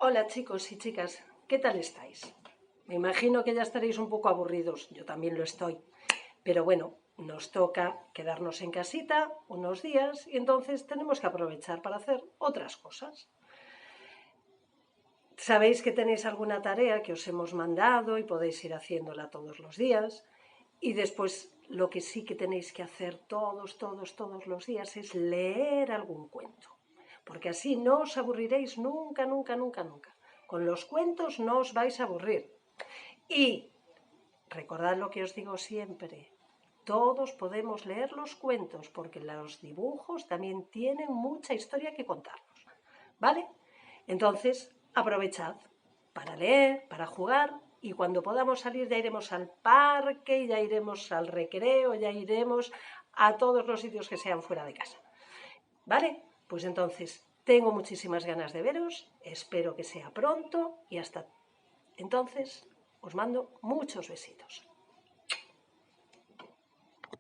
Hola chicos y chicas, ¿qué tal estáis? Me imagino que ya estaréis un poco aburridos, yo también lo estoy, pero bueno, nos toca quedarnos en casita unos días y entonces tenemos que aprovechar para hacer otras cosas. Sabéis que tenéis alguna tarea que os hemos mandado y podéis ir haciéndola todos los días y después lo que sí que tenéis que hacer todos los días es leer algún cuento, porque así no os aburriréis nunca. Con los cuentos no os vais a aburrir. Y recordad lo que os digo siempre, todos podemos leer los cuentos porque los dibujos también tienen mucha historia que contarnos, ¿vale? Entonces, aprovechad para leer, para jugar y cuando podamos salir ya iremos al parque, ya iremos al recreo, ya iremos a todos los sitios que sean fuera de casa, ¿vale? Pues entonces, tengo muchísimas ganas de veros, espero que sea pronto y hasta entonces os mando muchos besitos.